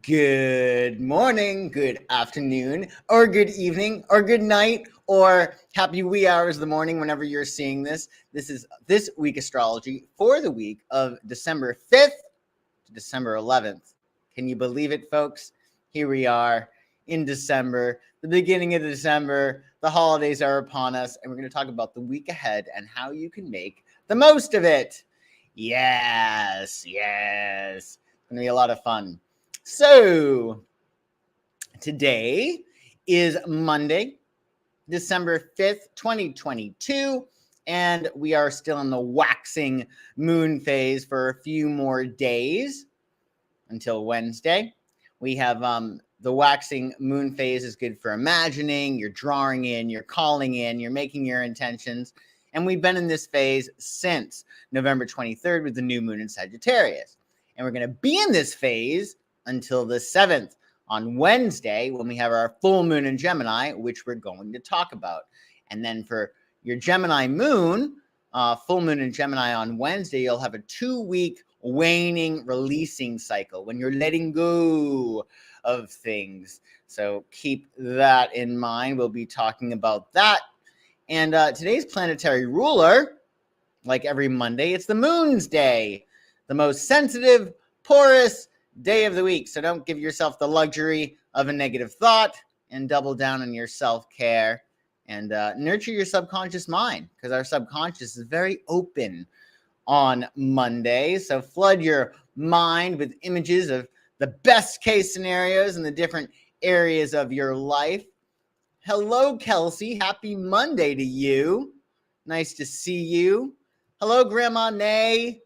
Good morning, good afternoon, or good evening, or good night, or happy wee hours of the morning whenever you're seeing this. This is This Week Astrology for the week of December 5th to December 11th. Can you believe it, folks? Here we are in December, the beginning of December. The holidays are upon us, and we're going to talk about the week ahead and how you can make the most of it. Yes. It's going to be a lot of fun. So, today is Monday, December 5th, 2022, and we are still in the waxing moon phase for a few more days until Wednesday. We have the waxing moon phase is good for imagining, you're drawing in, you're calling in, you're making your intentions. And we've been in this phase since November 23rd with the new moon in Sagittarius. And we're going to be in this phase until the 7th on Wednesday when we have our full moon in Gemini, which we're going to talk about. And then for your Gemini moon, full moon in Gemini on Wednesday, you'll have a 2-week waning releasing cycle when you're letting go of things. So keep that in mind. We'll be talking about that. And today's planetary ruler, like every Monday, it's the moon's day, the most sensitive, porous day of the week. So don't give yourself the luxury of a negative thought and double down on your self-care and nurture your subconscious mind, because our subconscious is very open on Monday. So flood your mind with images of the best case scenarios in the different areas of your life. Hello, Kelsey. Happy Monday to you. Nice to see you. Hello, Grandma Nay.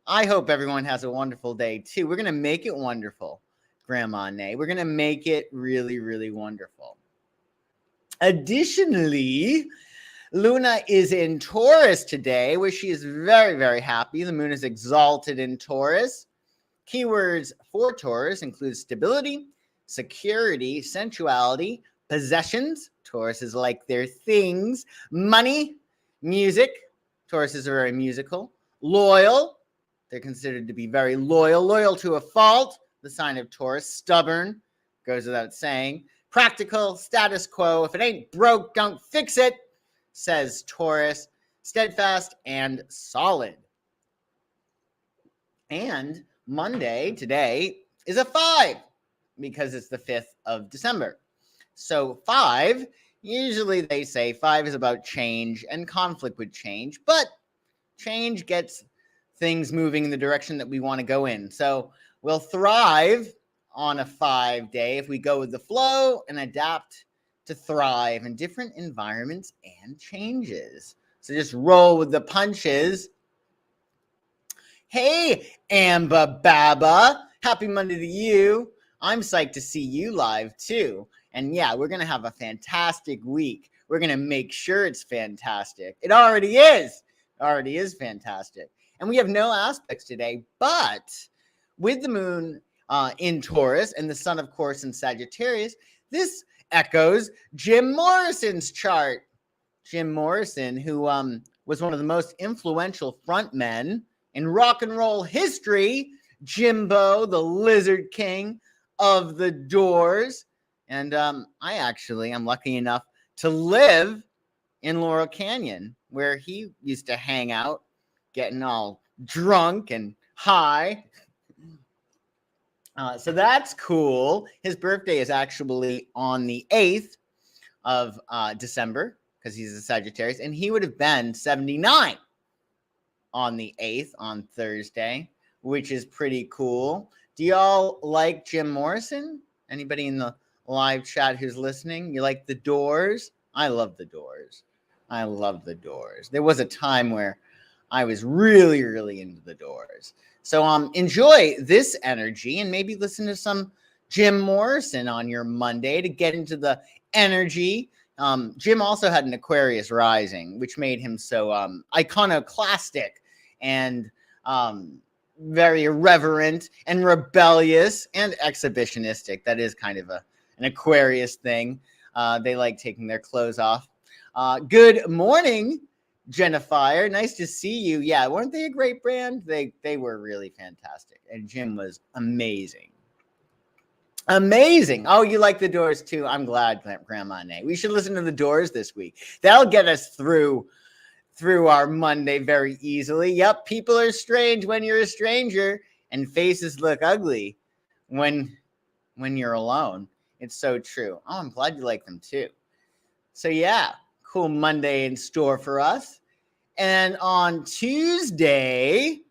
I hope everyone has a wonderful day, too. We're going to make it wonderful, Grandma Nay. We're going to make it really, really wonderful. Additionally, Luna is in Taurus today, where she is very, very happy. The moon is exalted in Taurus. Keywords for Taurus include stability, security, sensuality, possessions. Taurus is like their things. Money, music. Taurus is very musical. Loyal. They're considered to be very loyal to a fault. The sign of Taurus. Stubborn. Goes without saying. Practical, status quo. If it ain't broke, don't fix it, says Taurus. Steadfast and solid. And Monday today is a 5 because it's the 5th of December. So 5, usually they say 5 is about change and conflict with change, but change gets things moving in the direction that we want to go in. So we'll thrive on a 5 day if we go with the flow and adapt to thrive in different environments and changes. So just roll with the punches. Hey, Amba Baba. Happy Monday to you. I'm psyched to see you live too. And yeah, we're going to have a fantastic week. We're going to make sure it's fantastic. It already is. It already is fantastic. And we have no aspects today, but with the moon in Taurus and the sun, of course, in Sagittarius, this echoes Jim Morrison's chart. Jim Morrison, who was one of the most influential frontmen in rock and roll history, Jimbo, the Lizard King of the Doors. And I'm lucky enough to live in Laurel Canyon, where he used to hang out, getting all drunk and high. So that's cool. His birthday is actually on the 8th of December, because he's a Sagittarius, and he would have been 79 on the 8th, on Thursday, which is pretty cool. Do y'all like Jim Morrison? Anybody in the live chat who's listening? You like the Doors? I love the Doors. I love the Doors. There was a time where I was really, really into the Doors. So enjoy this energy and maybe listen to some Jim Morrison on your Monday to get into the energy. Jim also had an Aquarius rising, which made him so iconoclastic and very irreverent and rebellious and exhibitionistic. That is kind of an Aquarius thing. They like taking their clothes off. Good morning, Jennifer. Nice to see you. Yeah, weren't they a great brand? They were really fantastic. And Jim was amazing. Amazing. Oh, you like the Doors too. I'm glad, Grandma Nay. We should listen to the Doors this week. That'll get us through our Monday very easily. Yep, people are strange when you're a stranger, and faces look ugly when you're alone. It's so true. Oh, I'm glad you like them too. So yeah, cool Monday in store for us. And on Tuesday,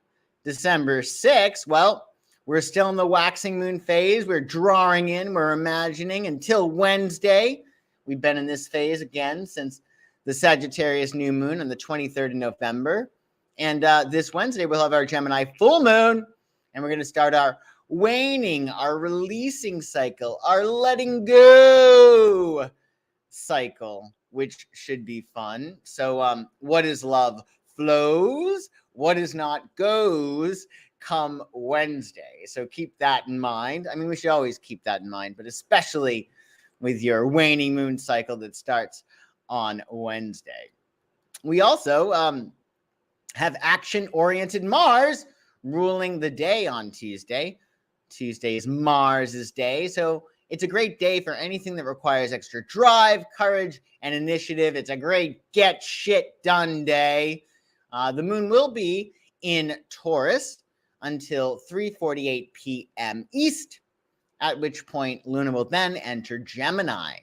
December 6th, well, we're still in the waxing moon phase. We're drawing in, we're imagining until Wednesday. We've been in this phase again since the Sagittarius new moon on the 23rd of November. And this Wednesday, we'll have our Gemini full moon. And we're going to start our waning, our releasing cycle, our letting go cycle, which should be fun. So what is love flows, what is not goes come Wednesday. So keep that in mind. I mean, we should always keep that in mind, but especially with your waning moon cycle that starts on Wednesday. We also have action-oriented Mars ruling the day on Tuesday. Tuesday is Mars's day, so it's a great day for anything that requires extra drive, courage, and initiative. It's a great get shit done day. The moon will be in Taurus until 3:48 p.m. East, at which point Luna will then enter Gemini.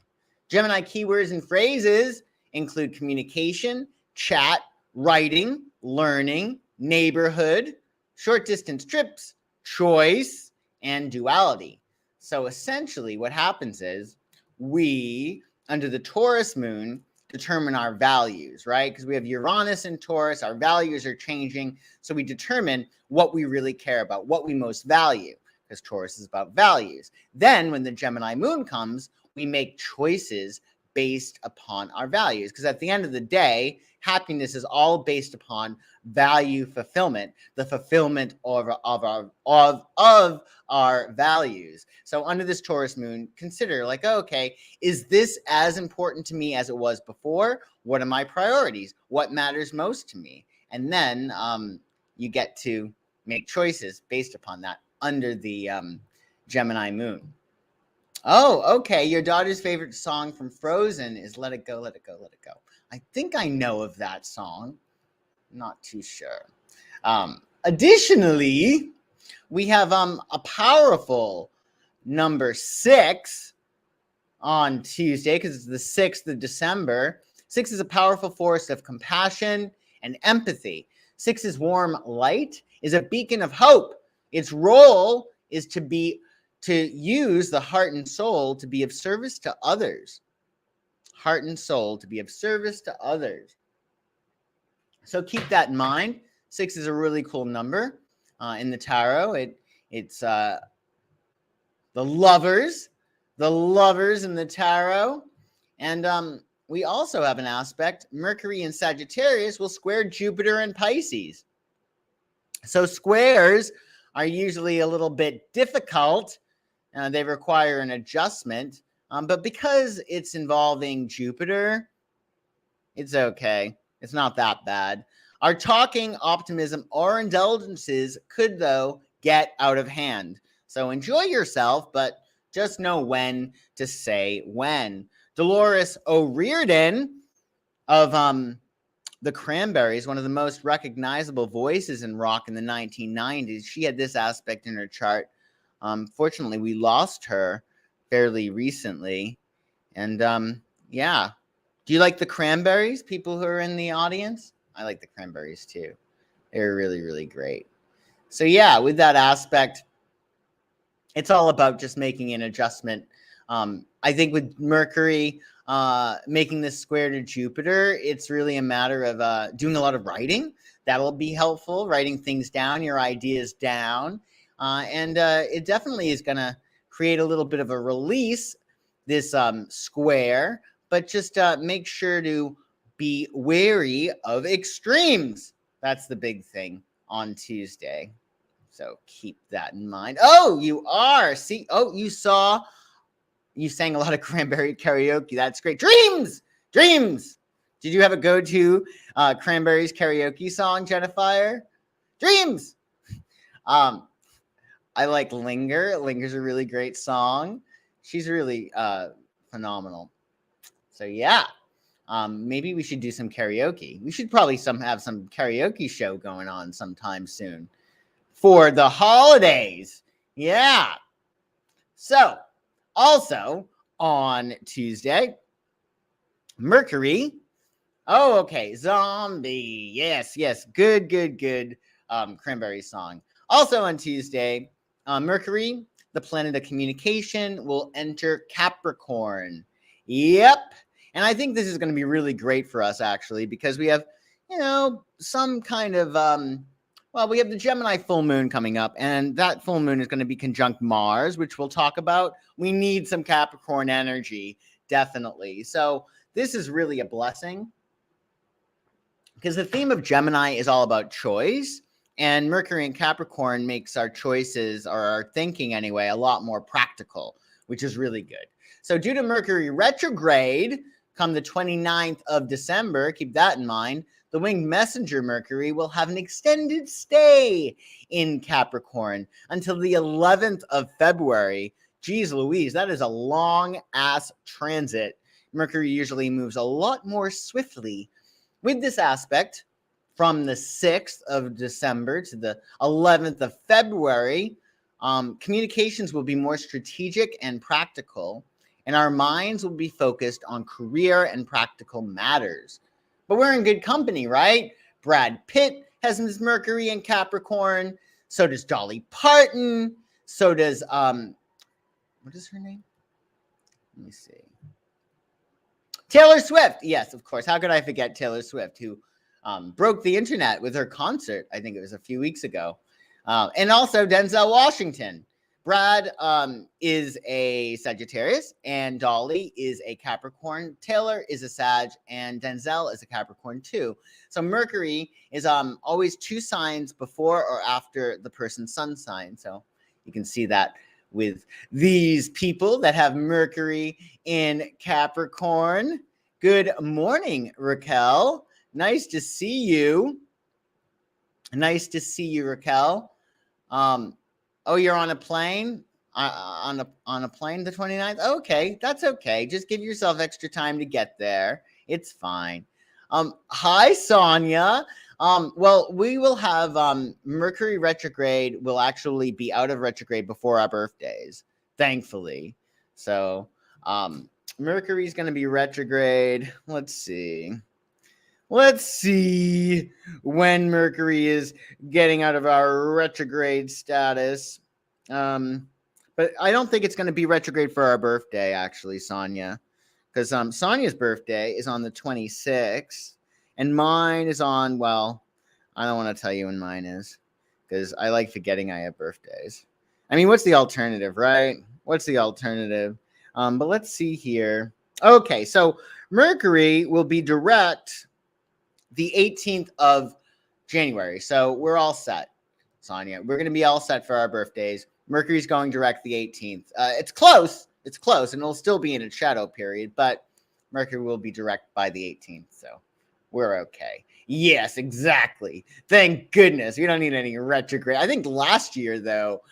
Gemini keywords and phrases include communication, chat, writing, learning, neighborhood, short distance trips, choice, and duality. So essentially what happens is we, under the Taurus moon, determine our values, right? Because we have Uranus in Taurus, our values are changing. So we determine what we really care about, what we most value, because Taurus is about values. Then when the Gemini moon comes, we make choices based upon our values. Because at the end of the day, happiness is all based upon value fulfillment, the fulfillment of our values. So under this Taurus moon, consider like, okay, is this as important to me as it was before? What are my priorities? What matters most to me? And then you get to make choices based upon that under the Gemini moon. Oh, okay. Your daughter's favorite song from Frozen is Let It Go, Let It Go, Let It Go. I think I know of that song. Not too sure. Additionally, we have a powerful number 6 on Tuesday because it's the 6th of December. 6 is a powerful force of compassion and empathy. 6 is warm light, is a beacon of hope. Its role is to use the heart and soul to be of service to others. Heart and soul to be of service to others. So keep that in mind. 6 is a really cool number in the tarot. It's the lovers in the tarot. And we also have an aspect. Mercury in Sagittarius will square Jupiter and Pisces. So squares are usually a little bit difficult. They require an adjustment. But because it's involving Jupiter, it's okay. It's not that bad. Our talking, optimism, or indulgences could, though, get out of hand. So enjoy yourself, but just know when to say when. Dolores O'Riordan of the Cranberries, one of the most recognizable voices in rock in the 1990s, she had this aspect in her chart. Fortunately, we lost her fairly recently. And yeah. Do you like the Cranberries, people who are in the audience? I like the Cranberries too. They're really, really great. So yeah, with that aspect, it's all about just making an adjustment. I think with Mercury making this square to Jupiter, it's really a matter of doing a lot of writing. That'll be helpful, writing things down, your ideas down. And it definitely is going to create a little bit of a release, this square, but just make sure to be wary of extremes. That's the big thing on Tuesday. So keep that in mind. Oh, you are. See, oh, you sang a lot of Cranberry karaoke. That's great. Dreams. Did you have a go-to Cranberries karaoke song, Jennifer? Dreams. I like Linger. Linger's a really great song. She's really phenomenal. So yeah, maybe we should do some karaoke. We should probably have some karaoke show going on sometime soon for the holidays. Yeah. So also on Tuesday, Mercury. Oh, okay. Zombie. Yes, yes. Good, good, good. Cranberry song. Also on Tuesday, Mercury, the planet of communication, will enter Capricorn. Yep. And I think this is going to be really great for us, actually, because we have, some kind of, we have the Gemini full moon coming up, and that full moon is going to be conjunct Mars, which we'll talk about. We need some Capricorn energy, definitely. So this is really a blessing, because the theme of Gemini is all about choice, and Mercury in Capricorn makes our choices, or our thinking anyway, a lot more practical, which is really good. So due to Mercury retrograde, come the 29th of December, keep that in mind, the winged messenger Mercury will have an extended stay in Capricorn until the 11th of February. Geez Louise, that is a long-ass transit. Mercury usually moves a lot more swiftly. With this aspect, from the 6th of December to the 11th of February, communications will be more strategic and practical, and our minds will be focused on career and practical matters. But we're in good company, right? Brad Pitt has his Mercury in Capricorn. So does Dolly Parton. So does, what is her name? Let me see. Taylor Swift. Yes, of course. How could I forget Taylor Swift, who broke the internet with her concert? I think it was a few weeks ago. And also Denzel Washington. Brad is a Sagittarius, and Dolly is a Capricorn. Taylor is a Sag, and Denzel is a Capricorn too. So Mercury is always 2 signs before or after the person's sun sign. So you can see that with these people that have Mercury in Capricorn. Good morning, Raquel. Nice to see you. Nice to see you, Raquel. Oh, you're on a plane? On a plane the 29th? Okay, that's okay. Just give yourself extra time to get there. It's fine. Hi, Sonia. Well, we will have Mercury retrograde will actually be out of retrograde before our birthdays, thankfully. So Mercury's going to be retrograde. Let's see when Mercury is getting out of our retrograde status. But I don't think it's going to be retrograde for our birthday, actually, Sonia, because Sonia's birthday is on the 26th, and mine is on, well, I don't want to tell you when mine is, because I like forgetting I have birthdays. I mean, what's the alternative, right? What's the alternative? But let's see here. Okay, so Mercury will be direct the 18th of January. So we're all set, Sonia. We're going to be all set for our birthdays. Mercury's going direct the 18th. It's close. It's close, and it'll still be in a shadow period, but Mercury will be direct by the 18th, so we're okay. Yes, exactly. Thank goodness. We don't need any retrograde. I think last year, though,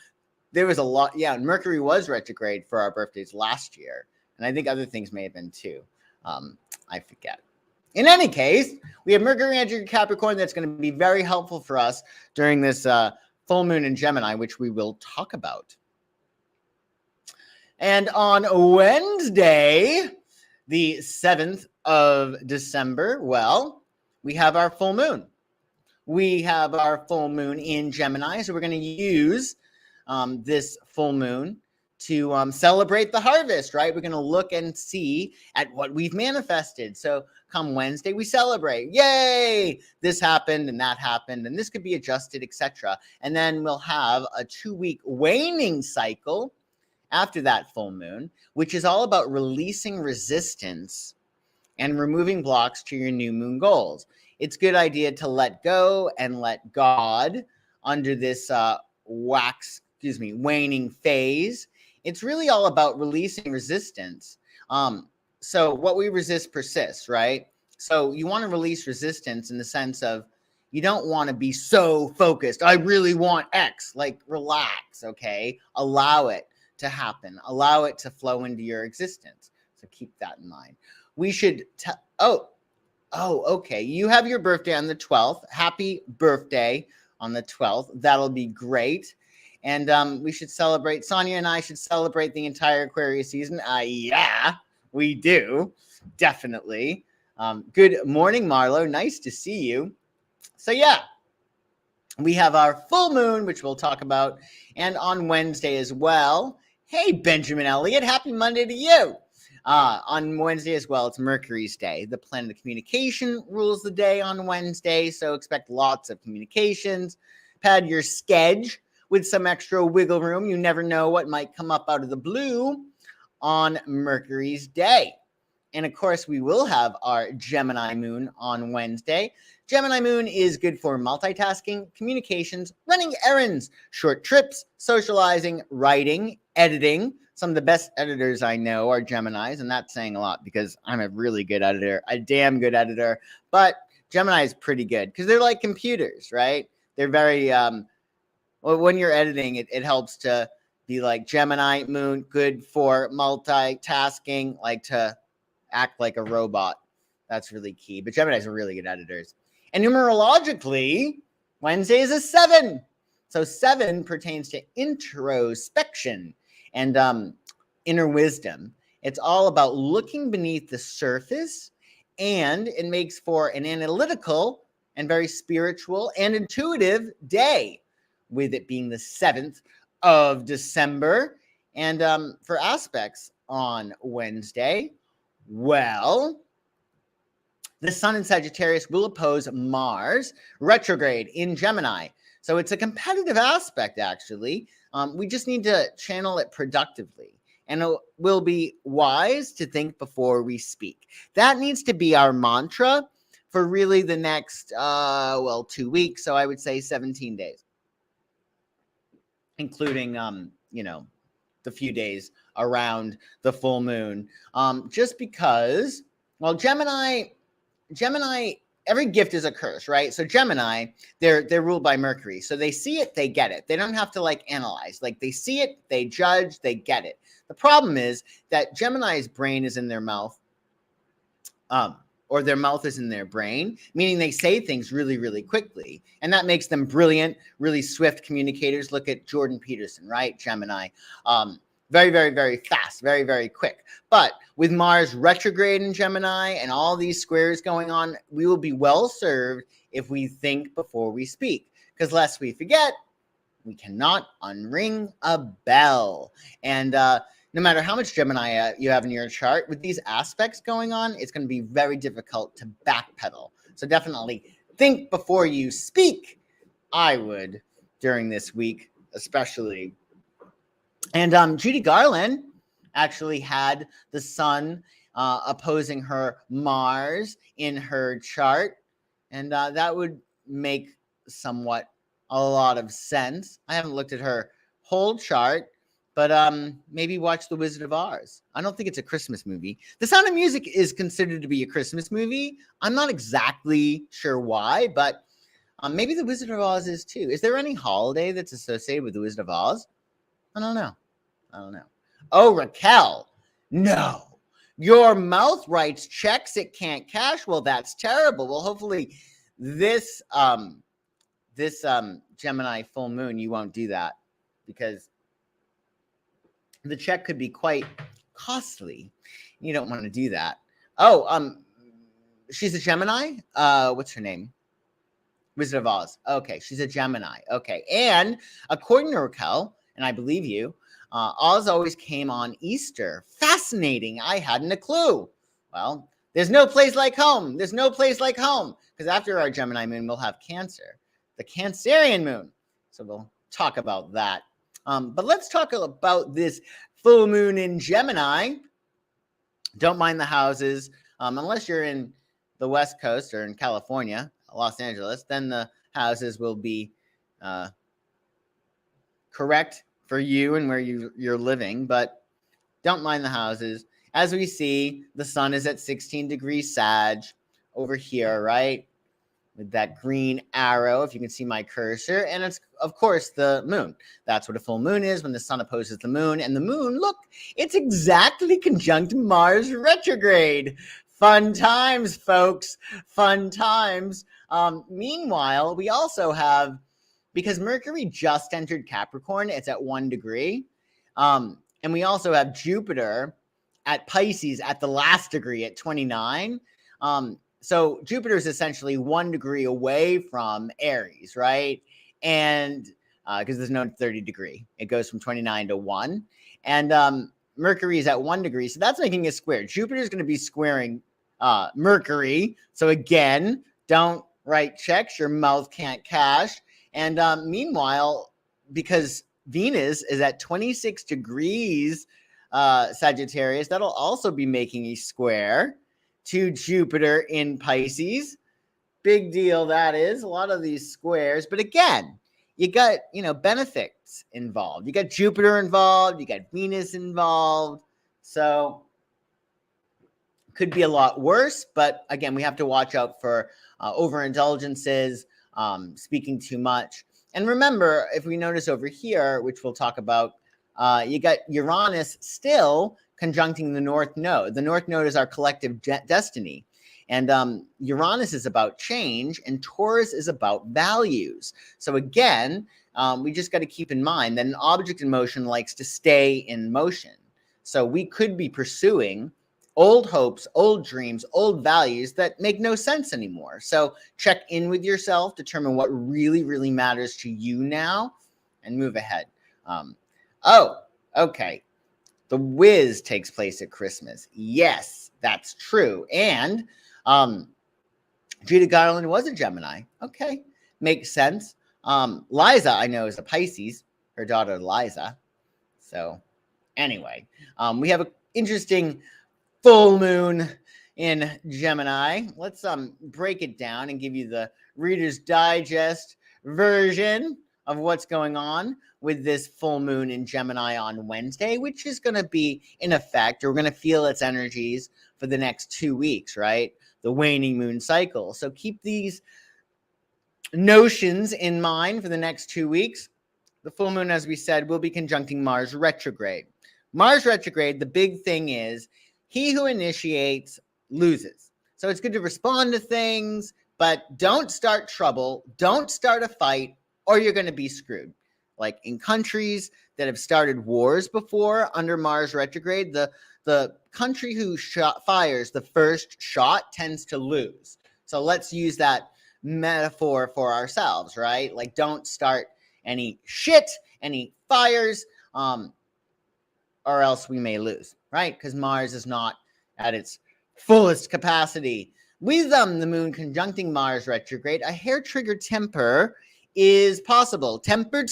there was a lot. Yeah, Mercury was retrograde for our birthdays last year, and I think other things may have been too. I forget. In any case, we have Mercury entering Capricorn. That's going to be very helpful for us during this full moon in Gemini, which we will talk about. And on Wednesday, the 7th of December, well, we have our full moon. We have our full moon in Gemini, so we're going to use this full moon to celebrate the harvest, right? We're going to look and see at what we've manifested. So come Wednesday, we celebrate. Yay! This happened and that happened, and this could be adjusted, etc. And then we'll have a 2-week waning cycle after that full moon, which is all about releasing resistance and removing blocks to your new moon goals. It's a good idea to let go and let God under this waning phase. It's really all about releasing resistance. So what we resist persists, right? So you want to release resistance in the sense of, You don't want to be so focused. I really want X. Like, relax, okay? Allow it to happen. Allow it to flow into your existence. So keep that in mind. We should okay. You have your birthday on the 12th. Happy birthday on the 12th. That'll be great. And we should celebrate. Sonia and I should celebrate the entire Aquarius season. Yeah, we do. Definitely. Good morning, Marlo. Nice to see you. So, yeah, we have our full moon, which we'll talk about, and on Wednesday as well. Hey, Benjamin Elliott. Happy Monday to you. On Wednesday as well, it's Mercury's day. The planet of communication rules the day on Wednesday, so expect lots of communications. Pad your schedule with some extra wiggle room. You never know what might come up out of the blue on Mercury's day. And of course, we will have our Gemini moon on Wednesday. Gemini moon is good for multitasking, communications, running errands, short trips, socializing, writing, editing. Some of the best editors I know are Geminis, and that's saying a lot because I'm a really good editor, a damn good editor. But Gemini is pretty good because they're like computers, right? They're very, when you're editing, it helps to be like Gemini moon, good for multitasking, like to act like a robot. That's really key. But Geminis are really good editors. And numerologically, Wednesday is a 7. So 7 pertains to introspection and inner wisdom. It's all about looking beneath the surface, and it makes for an analytical and very spiritual and intuitive day, with it being the 7th of December. And for aspects on Wednesday, well, the sun in Sagittarius will oppose Mars retrograde in Gemini. So it's a competitive aspect, actually. We just need to channel it productively. And it will be wise to think before we speak. That needs to be our mantra for really the next, 2 weeks. So I would say 17 days, including, the few days around the full moon. Just because, well, Gemini, every gift is a curse, right? So Gemini, they're ruled by Mercury. So they see it, they get it. They don't have to analyze. They see it, they judge, they get it. The problem is that Gemini's brain is in their mouth, or their mouth is in their brain, meaning they say things really, really quickly. And that makes them brilliant, really swift communicators. Look at Jordan Peterson, right? Gemini. Very, very, very fast, very, very quick. But with Mars retrograde in Gemini and all these squares going on, we will be well served if we think before we speak. Because lest we forget, we cannot unring a bell. And no matter how much Gemini you have in your chart, with these aspects going on, it's going to be very difficult to backpedal. So definitely think before you speak. I would during this week, especially. And Judy Garland actually had the sun opposing her Mars in her chart. And that would make somewhat a lot of sense. I haven't looked at her whole chart, but maybe watch The Wizard of Oz. I don't think it's a Christmas movie. The Sound of Music is considered to be a Christmas movie. I'm not exactly sure why, but maybe The Wizard of Oz is too. Is there any holiday that's associated with The Wizard of Oz? I don't know. Oh, Raquel, no. Your mouth writes checks it can't cash. Well, that's terrible. Well, hopefully this Gemini full moon, you won't do that, because the check could be quite costly. You don't want to do that. Oh, she's a Gemini. What's her name? Wizard of Oz. Okay, she's a Gemini. Okay, and according to Raquel, and I believe you, Oz always came on Easter. Fascinating. I hadn't a clue. Well, there's no place like home. There's no place like home. Because after our Gemini moon, we'll have Cancer, the Cancerian moon. So we'll talk about that. But let's talk about this full moon in Gemini. Don't mind the houses. Unless you're in the West Coast or in California, Los Angeles, then the houses will be correct for you and where you're living, but don't mind the houses. As we see, the sun is at 16 degrees Sag over here, right? with that green arrow, if you can see my cursor. And it's, of course, the moon. That's what a full moon is, when the sun opposes the moon. And the moon, look, it's exactly conjunct Mars retrograde. Fun times, folks. Fun times. Meanwhile, we also have, because Mercury just entered Capricorn, it's at 1 degree. And we also have Jupiter at Pisces at the last degree at 29. So Jupiter is essentially 1 degree away from Aries, right? And because there's no 30 degree, it goes from 29 to 1. And Mercury is at 1 degree, so that's making a square. Jupiter is going to be squaring Mercury. So again, don't write checks your mouth can't cash. And meanwhile, because Venus is at 26 degrees Sagittarius, that'll also be making a square to Jupiter in Pisces. Big deal that is. A lot of these squares. But again, you got, benefits involved. You got Jupiter involved. You got Venus involved. So could be a lot worse. But again, we have to watch out for overindulgences, speaking too much. And remember, if we notice over here, which we'll talk about, you got Uranus still conjuncting the North Node. The North Node is our collective destiny. And Uranus is about change, and Taurus is about values. So again, we just got to keep in mind that an object in motion likes to stay in motion. So we could be pursuing old hopes, old dreams, old values that make no sense anymore. So check in with yourself, determine what really, really matters to you now, and move ahead. Okay. The Wiz takes place at Christmas. Yes, that's true. And Judy Garland was a Gemini. Okay, makes sense. Liza, I know, is a Pisces, her daughter Liza. So anyway, we have an interesting full moon in Gemini. Let's break it down and give you the Reader's Digest version of what's going on with this full moon in Gemini on Wednesday, which is going to be in effect, or we're going to feel its energies for the next 2 weeks, right? The waning moon cycle. So keep these notions in mind for the next 2 weeks. The full moon, as we said, will be conjuncting Mars retrograde. Mars retrograde, the big thing is, he who initiates loses. So it's good to respond to things, but don't start trouble, don't start a fight, or you're going to be screwed. Like in countries that have started wars before under Mars retrograde, the country who fires the first shot tends to lose. So let's use that metaphor for ourselves, right? Like, don't start any shit, any fires, or else we may lose, right? Because Mars is not at its fullest capacity. With the moon conjuncting Mars retrograde, a hair trigger temper is possible. Temper.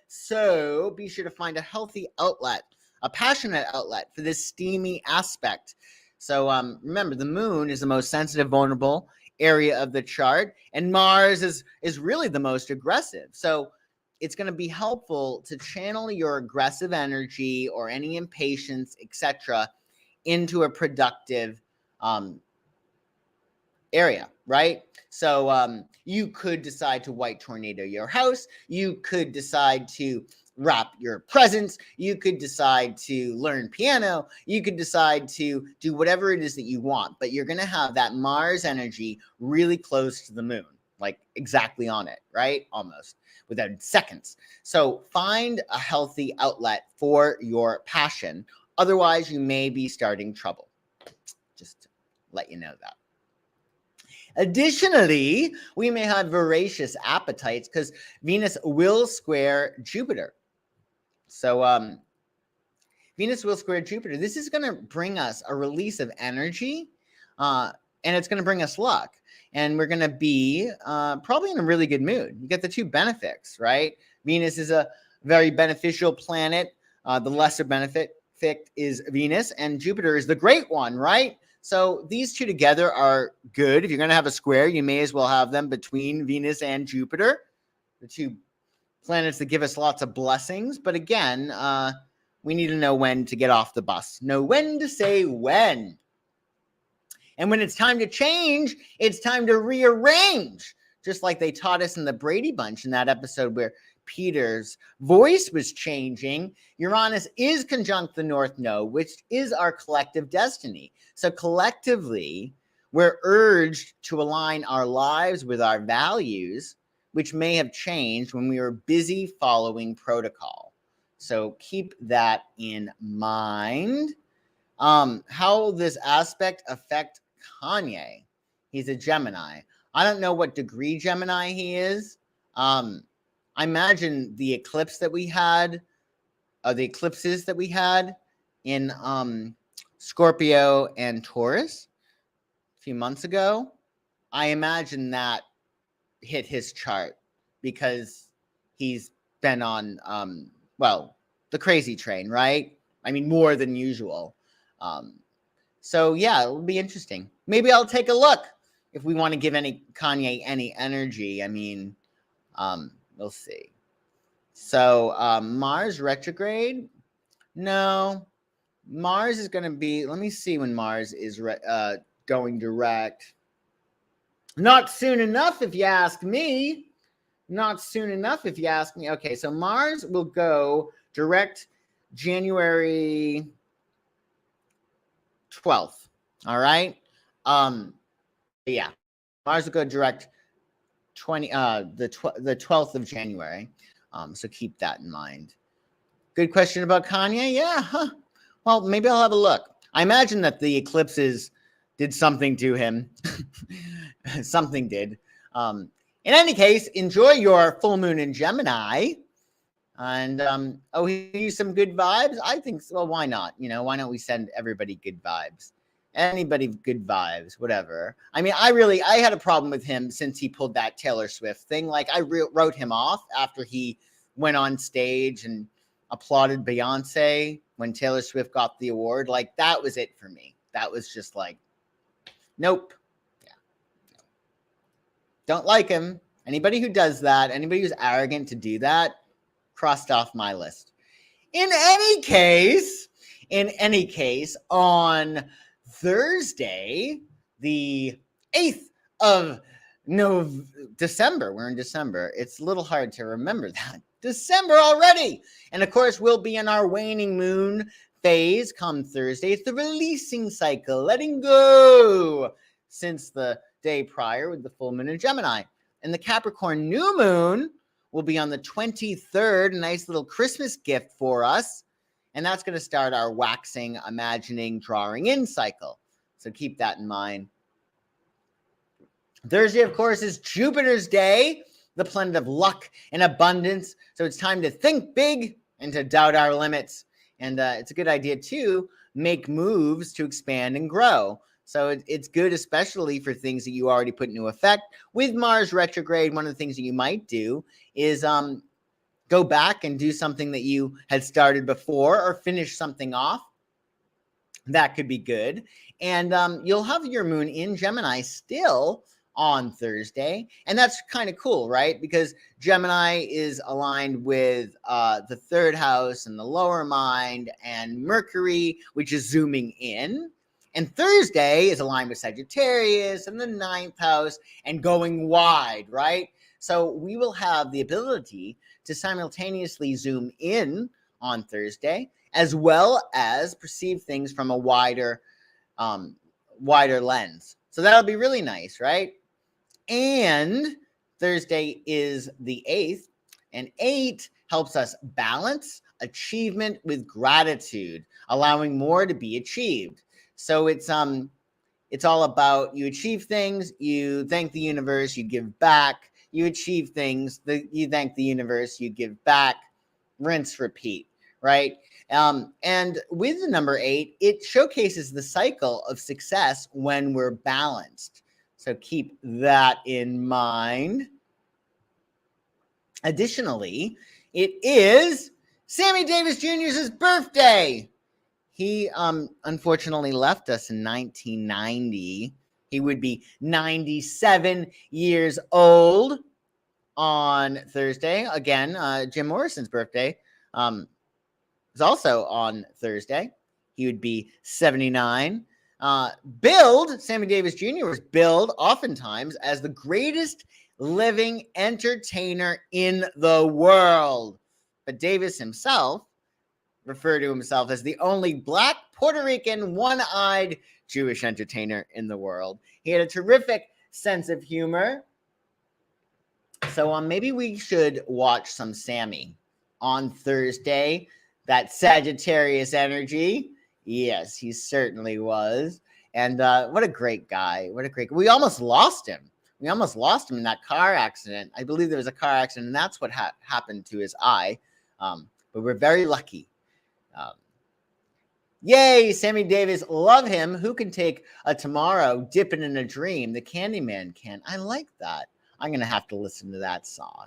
So be sure to find a healthy outlet, a passionate outlet for this steamy aspect. So remember, the moon is the most sensitive, vulnerable area of the chart, and Mars is really the most aggressive. So it's going to be helpful to channel your aggressive energy or any impatience, etc., into a productive area, right? So you could decide to white tornado your house. You could decide to wrap your presents. You could decide to learn piano. You could decide to do whatever it is that you want, but you're going to have that Mars energy really close to the moon, like exactly on it, right? Almost within seconds. So find a healthy outlet for your passion. Otherwise, you may be starting trouble. Just to let you know that. Additionally, we may have voracious appetites because Venus will square Jupiter. So Venus will square Jupiter. This is going to bring us a release of energy, and it's going to bring us luck. And we're going to be probably in a really good mood. You get the two benefits, right? Venus is a very beneficial planet. The lesser benefit is Venus, and Jupiter is the great one, right? So these two together are good. If you're going to have a square, you may as well have them between Venus and Jupiter, the two planets that give us lots of blessings. But again, we need to know when to get off the bus. Know when to say when. And when it's time to change, it's time to rearrange. Just like they taught us in the Brady Bunch in that episode where Peter's voice was changing. Uranus is conjunct the North Node, which is our collective destiny. So collectively, we're urged to align our lives with our values, which may have changed when we were busy following protocol. So keep that in mind. How will this aspect affect Kanye? He's a Gemini. I don't know what degree Gemini he is. I imagine the eclipse that we had, the eclipses that we had in Scorpio and Taurus a few months ago. I imagine that hit his chart because he's been on, the crazy train, right? I mean, more than usual. So yeah, it'll be interesting. Maybe I'll take a look if we want to give Kanye any energy. I mean, we'll see. So Mars retrograde? No. Mars is going to be, let me see when Mars is going direct. Not soon enough, if you ask me. Not soon enough, if you ask me. Okay, so Mars will go direct January 12th. All right. Yeah, Mars will go direct the 12th of January. So keep that in mind. Good question about Kanye. Yeah. Huh. Well, maybe I'll have a look. I imagine that the eclipses did something to him. Something did. In any case, enjoy your full moon in Gemini. And here's some good vibes. I think so. Well, why not? Why don't we send everybody good vibes? Anybody good vibes, whatever. I mean, I had a problem with him since he pulled that Taylor Swift thing. Like, I wrote him off after he went on stage and applauded Beyonce when Taylor Swift got the award. Like, that was it for me. That was just like, nope. Yeah. Don't like him. Anybody who does that, anybody who's arrogant to do that, crossed off my list. In any case, on Thursday, the 8th of December, we're in December. It's a little hard to remember that. December already. And of course, we'll be in our waning moon phase come Thursday. It's the releasing cycle, letting go since the day prior with the full moon in Gemini. And the Capricorn new moon will be on the 23rd, a nice little Christmas gift for us. And that's going to start our waxing, imagining, drawing in cycle. So keep that in mind. Thursday, of course, is Jupiter's day, the planet of luck and abundance. So it's time to think big and to doubt our limits. And it's a good idea to make moves to expand and grow. So it's good, especially for things that you already put into effect. With Mars retrograde, one of the things that you might do is go back and do something that you had started before or finish something off. That could be good. And you'll have your moon in Gemini still on Thursday. And that's kind of cool, right? Because Gemini is aligned with the third house and the lower mind and Mercury, which is zooming in. And Thursday is aligned with Sagittarius and the ninth house and going wide, right? So we will have the ability to simultaneously zoom in on Thursday, as well as perceive things from a wider lens. So that'll be really nice, right? And Thursday is the 8th, and 8 helps us balance achievement with gratitude, allowing more to be achieved. So it's all about you achieve things, you thank the universe, you give back, you achieve things, you thank the universe, you give back, rinse, repeat, right? And with the number 8, it showcases the cycle of success when we're balanced. So keep that in mind. Additionally, it is Sammy Davis Jr.'s birthday. He unfortunately left us in 1990. He would be 97 years old on Thursday. Again, Jim Morrison's birthday is also on Thursday. He would be 79. Sammy Davis Jr. was billed oftentimes as the greatest living entertainer in the world. But Davis himself referred to himself as the only Black Puerto Rican one-eyed Jewish entertainer in the world. He had a terrific sense of humor. So maybe we should watch some Sammy on Thursday. That Sagittarius energy. Yes, he certainly was. And what a great guy. We almost lost him. We almost lost him in that car accident. I believe there was a car accident, and that's what happened to his eye. But we're very lucky. Yay, Sammy Davis, love him. Who can take a tomorrow, dipping in a dream? The Candyman can. I like that. I'm going to have to listen to that song.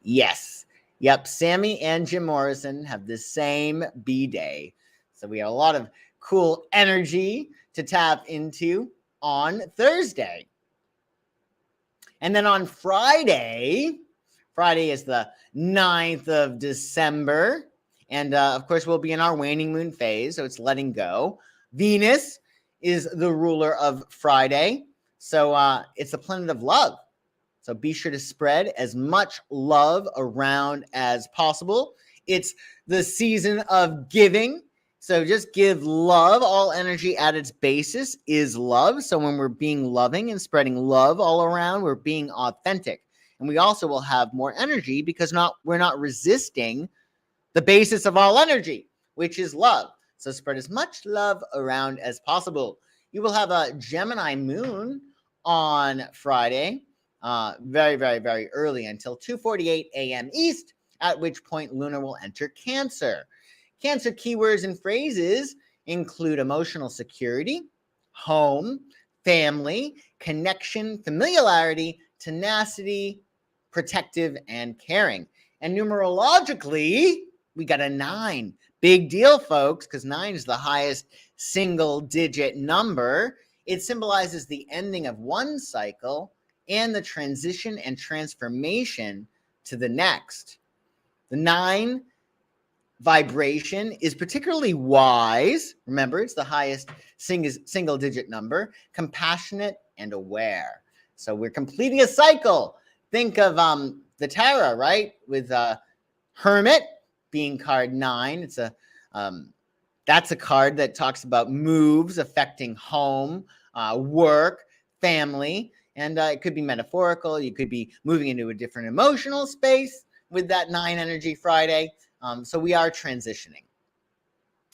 Yes. Yep, Sammy and Jim Morrison have the same B-Day. So we have a lot of cool energy to tap into on Thursday. And then on Friday is the 9th of December. And of course, we'll be in our waning moon phase, so it's letting go. Venus is the ruler of Friday. So it's the planet of love. So be sure to spread as much love around as possible. It's the season of giving. So just give love. All energy at its basis is love. So when we're being loving and spreading love all around, we're being authentic. And we also will have more energy because we're not resisting the basis of all energy, which is love. So spread as much love around as possible. You will have a Gemini moon on Friday. Very, very, very early until 2:48 a.m. East, at which point Luna will enter Cancer. Cancer keywords and phrases include emotional security, home, family, connection, familiarity, tenacity, protective, and caring. And numerologically, we got a 9. Big deal, folks, because 9 is the highest single-digit number. It symbolizes the ending of one cycle and the transition and transformation to the next. The 9 vibration is particularly wise. Remember, it's the highest single-digit number, compassionate and aware. So we're completing a cycle. Think of the tarot, right? With Hermit being card 9. It's that's a card that talks about moves affecting home, work, family. And it could be metaphorical. You could be moving into a different emotional space with that 9 energy Friday. So we are transitioning.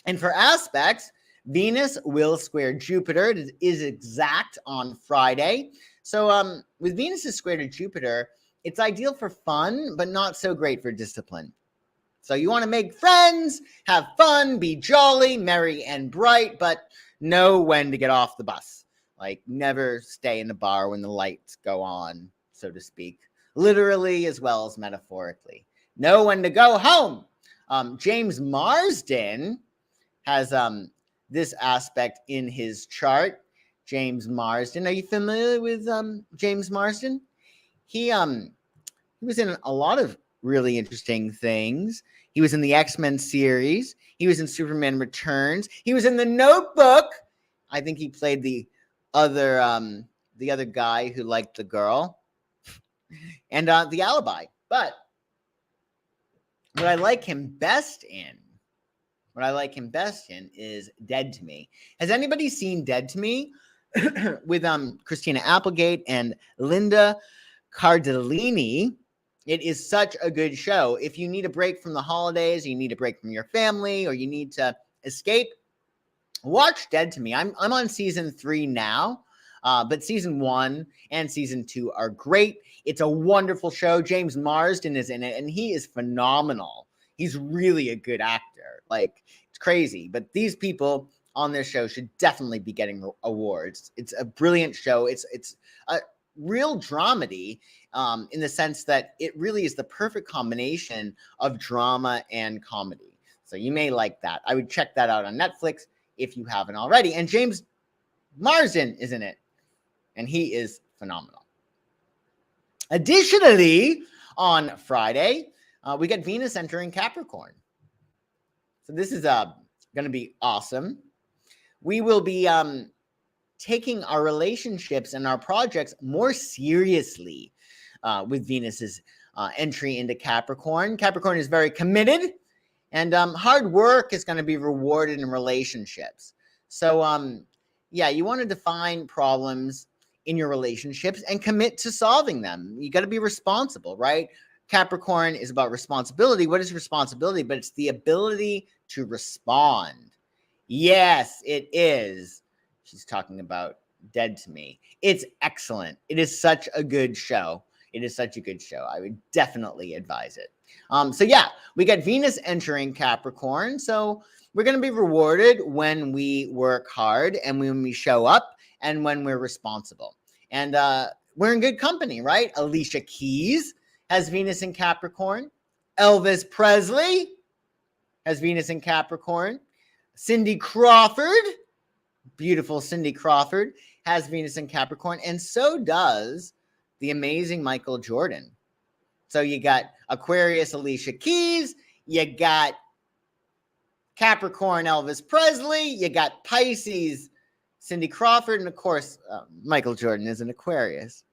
And for aspects, Venus will square Jupiter. It is exact on Friday. So with Venus's square to Jupiter, it's ideal for fun, but not so great for discipline. So you want to make friends, have fun, be jolly, merry, and bright, but know when to get off the bus. Like, never stay in the bar when the lights go on, so to speak, literally as well as metaphorically. Know when to go home. James Marsden has this aspect in his chart. James Marsden. Are you familiar with James Marsden? He was in a lot of really interesting things. He was in the X-Men series. He was in Superman Returns. He was in The Notebook. I think he played the other guy who liked the girl, and The Alibi. But what I like him best in is Dead to Me. Has anybody seen Dead to Me with Christina Applegate and Linda Cardellini? It is such a good show. If you need a break from the holidays, you need a break from your family, or you need to escape, watch Dead to Me. I'm on season 3 now, but season 1 and season 2 are great. It's a wonderful show. James Marsden is in it, and he is phenomenal. He's really a good actor. Like, it's crazy. But these people on this show should definitely be getting awards. It's a brilliant show. It's a real dramedy in the sense that it really is the perfect combination of drama and comedy. So you may like that. I would check that out on Netflix if you haven't already. And James Marsden is in it, and he is phenomenal. Additionally, on Friday, we got Venus entering Capricorn. So this is going to be awesome. we will be taking our relationships and our projects more seriously with Venus's entry into Capricorn. Capricorn is very committed, and hard work is going to be rewarded in relationships. So, yeah, you want to define problems in your relationships and commit to solving them. You got to be responsible, right? Capricorn is about responsibility. What is responsibility? But it's the ability to respond. Yes, it is. She's talking about Dead to Me. It's excellent. It is such a good show. It is such a good show. I would definitely advise it. So yeah, we got Venus entering Capricorn. So we're going to be rewarded when we work hard and when we show up and when we're responsible. And we're in good company, right? Alicia Keys has Venus in Capricorn. Elvis Presley has Venus in Capricorn. Cindy Crawford, beautiful Cindy Crawford, has Venus in Capricorn. And so does the amazing Michael Jordan. So you got Aquarius Alicia Keys, you got Capricorn Elvis Presley, you got Pisces Cindy Crawford, and of course, Michael Jordan is an Aquarius.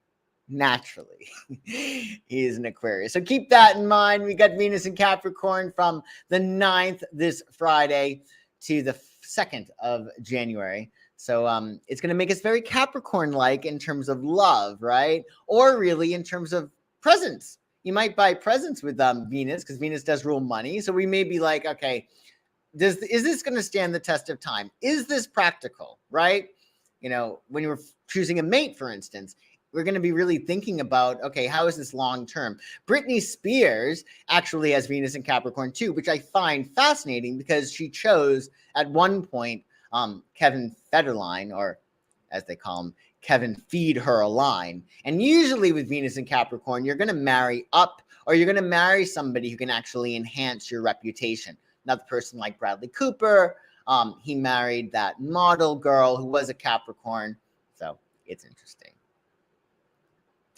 Naturally, he is an Aquarius. So keep that in mind. We got Venus in Capricorn from the 9th this Friday to the 2nd of January. So it's going to make us very Capricorn-like in terms of love, right? Or really in terms of presents. You might buy presents with Venus because Venus does rule money. So we may be like, okay, is this going to stand the test of time? Is this practical, right? You know, when you're choosing a mate, for instance, we're going to be really thinking about, okay, how is this long term? Britney Spears actually has Venus in Capricorn too, which I find fascinating because she chose at one point Kevin Federline, or as they call him, Kevin Feed Her a Line. And usually with Venus in Capricorn, you're going to marry up, or you're going to marry somebody who can actually enhance your reputation. Another person like Bradley Cooper, he married that model girl who was a Capricorn. So it's interesting.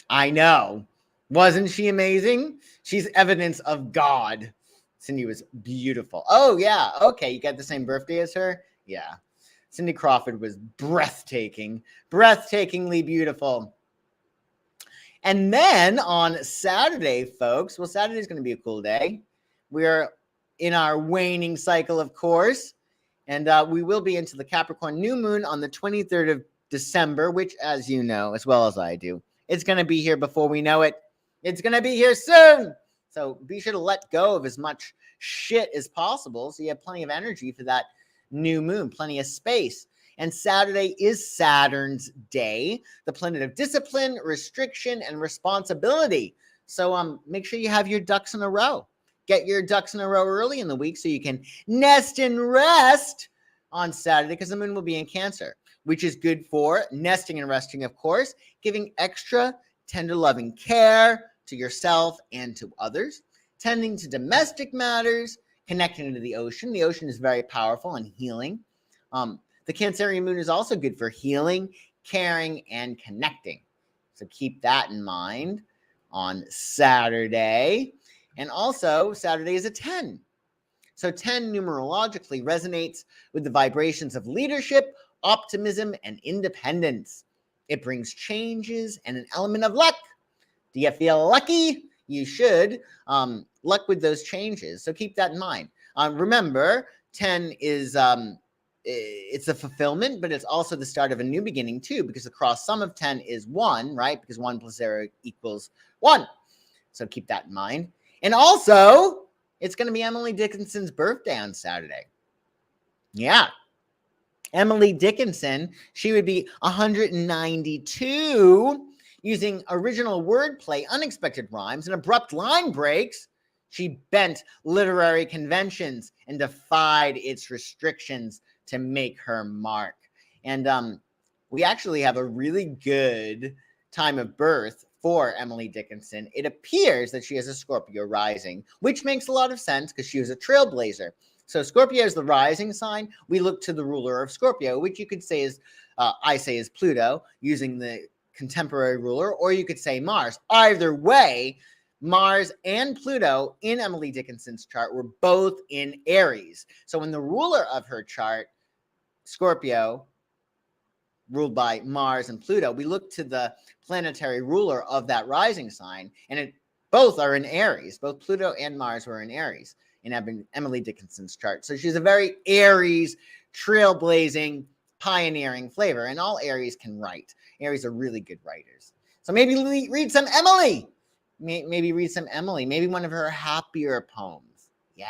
I know. Wasn't she amazing? She's evidence of God. Cindy was beautiful. Oh, yeah. Okay, you got the same birthday as her? Yeah. Cindy Crawford was breathtakingly beautiful. And then on Saturday, folks, well, Saturday's going to be a cool day. We're in our waning cycle, of course, and we will be into the Capricorn new moon on the 23rd of December, which, as you know, as well as I do, it's going to be here before we know it. It's going to be here soon. So be sure to let go of as much shit as possible so you have plenty of energy for that new moon, plenty of space. And Saturday is Saturn's day, the planet of discipline, restriction, and responsibility. So make sure you have your ducks in a row. Get your ducks in a row early in the week so you can nest and rest on Saturday because the moon will be in Cancer, which is good for nesting and resting, of course, giving extra tender loving care to yourself and to others, tending to domestic matters, connecting to the ocean. The ocean is very powerful and healing. The Cancerian moon is also good for healing, caring, and connecting. So keep that in mind on Saturday. And also, Saturday is a 10. So 10 numerologically resonates with the vibrations of leadership, optimism, and independence. It brings changes and an element of luck. Do you feel lucky? You should. Luck with those changes. So keep that in mind. Remember, 10 is it's a fulfillment, but it's also the start of a new beginning too, because the cross sum of 10 is 1, right? Because 1 plus 0 equals 1. So keep that in mind. And also, it's going to be Emily Dickinson's birthday on Saturday. Yeah. Emily Dickinson, she would be 192, using original wordplay, unexpected rhymes, and abrupt line breaks. She bent literary conventions and defied its restrictions to make her mark. And we actually have a really good time of birth for Emily Dickinson. It appears that she has a Scorpio rising, which makes a lot of sense because she was a trailblazer. So Scorpio is the rising sign. We look to the ruler of Scorpio, which you could say is, I say is Pluto, using the contemporary ruler, or you could say Mars. Either way, Mars and Pluto in Emily Dickinson's chart were both in Aries. So when the ruler of her chart Scorpio, ruled by Mars and Pluto, we look to the planetary ruler of that rising sign, and both are in Aries. Both Pluto and Mars were in Aries in Emily Dickinson's chart. So she's a very Aries, trailblazing, pioneering flavor, and all Aries can write. Aries are really good writers. So maybe read some Emily. Maybe read some Emily. Maybe one of her happier poems. Yeah.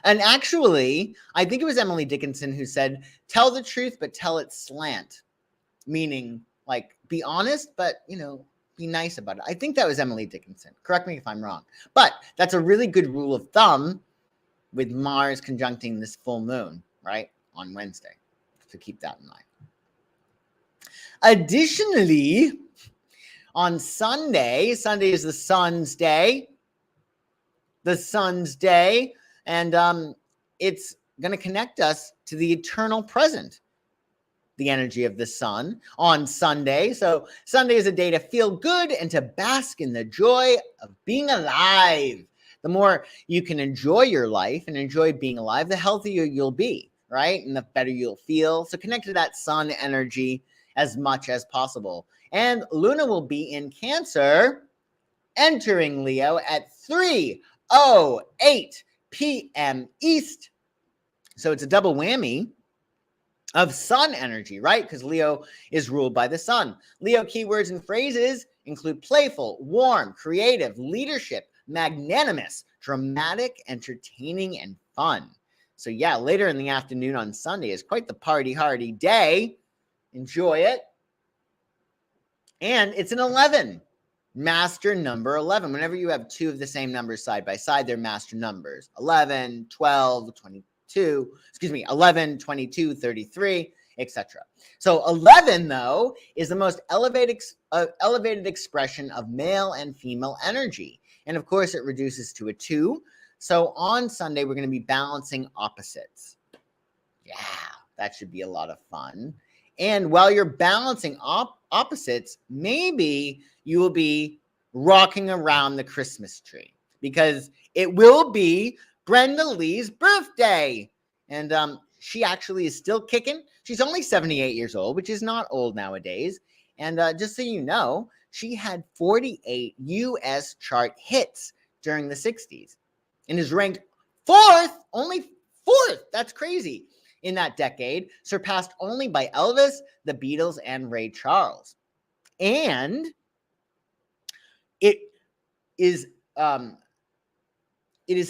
And actually, I think it was Emily Dickinson who said, tell the truth, but tell it slant. Meaning, like, be honest, but, be nice about it. I think that was Emily Dickinson. Correct me if I'm wrong. But that's a really good rule of thumb with Mars conjuncting this full moon, right, on Wednesday. So keep that in mind. Additionally, on Sunday is the sun's day. The sun's day. And it's going to connect us to the eternal present, the energy of the sun on Sunday. So Sunday is a day to feel good and to bask in the joy of being alive. The more you can enjoy your life and enjoy being alive, the healthier you'll be, right? And the better you'll feel. So connect to that sun energy as much as possible. And Luna will be in Cancer, entering Leo at 3:08 p.m. East. So it's a double whammy of sun energy, right? Because Leo is ruled by the sun. Leo keywords and phrases include playful, warm, creative, leadership, magnanimous, dramatic, entertaining, and fun. So yeah, later in the afternoon on Sunday is quite the party-hardy day. Enjoy it. And it's an 11. Master number 11. Whenever you have two of the same numbers side by side, they're master numbers. 11, 12, 11, 22, 33, etc. So 11, though, is the most elevated expression of male and female energy. And of course, it reduces to a 2. So on Sunday, we're going to be balancing opposites. Yeah, that should be a lot of fun. And while you're balancing opposites, maybe you will be rocking around the Christmas tree because it will be Brenda Lee's birthday. And she actually is still kicking. She's only 78 years old, which is not old nowadays. And just so you know, she had 48 U.S. chart hits during the 60s and is ranked only fourth. That's crazy. In that decade, surpassed only by Elvis, the Beatles, and Ray Charles. And it is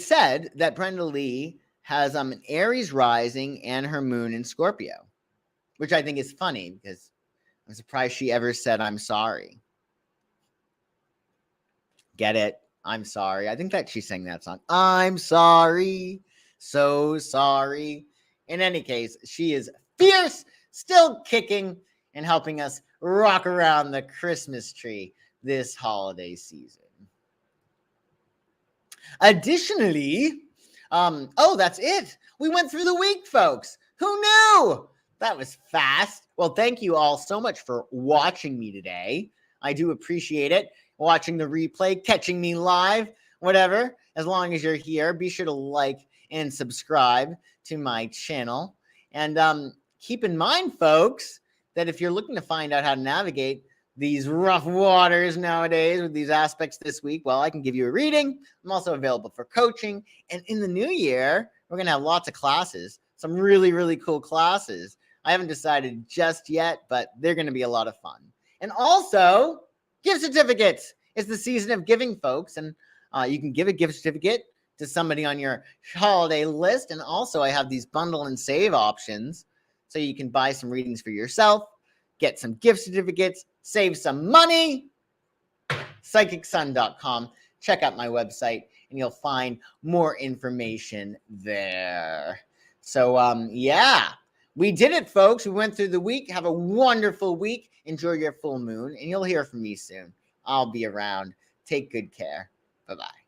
said that Brenda Lee has an Aries rising and her moon in Scorpio, which I think is funny because I'm surprised she ever said, I'm sorry. Get it? I'm sorry. I think that she sang that song. I'm sorry. So sorry. In any case, she is fierce, still kicking and helping us rock around the Christmas tree this holiday season. Additionally, that's it. We went through the week, folks. Who knew? That was fast. Well, thank you all so much for watching me today. I do appreciate it. Watching the replay, catching me live, whatever. As long as you're here, be sure to like and subscribe to my channel. And keep in mind, folks, that if you're looking to find out how to navigate these rough waters nowadays with these aspects this week, well, I can give you a reading. I'm also available for coaching. And in the new year, we're going to have lots of classes, some really, really cool classes. I haven't decided just yet, but they're going to be a lot of fun. And also, gift certificates. It's the season of giving, folks. And you can give a gift certificate to somebody on your holiday list. And also, I have these bundle and save options. So you can buy some readings for yourself, get some gift certificates, save some money. PsychicSun.com. Check out my website, and you'll find more information there. So, yeah, we did it, folks. We went through the week. Have a wonderful week. Enjoy your full moon, and you'll hear from me soon. I'll be around. Take good care. Bye-bye.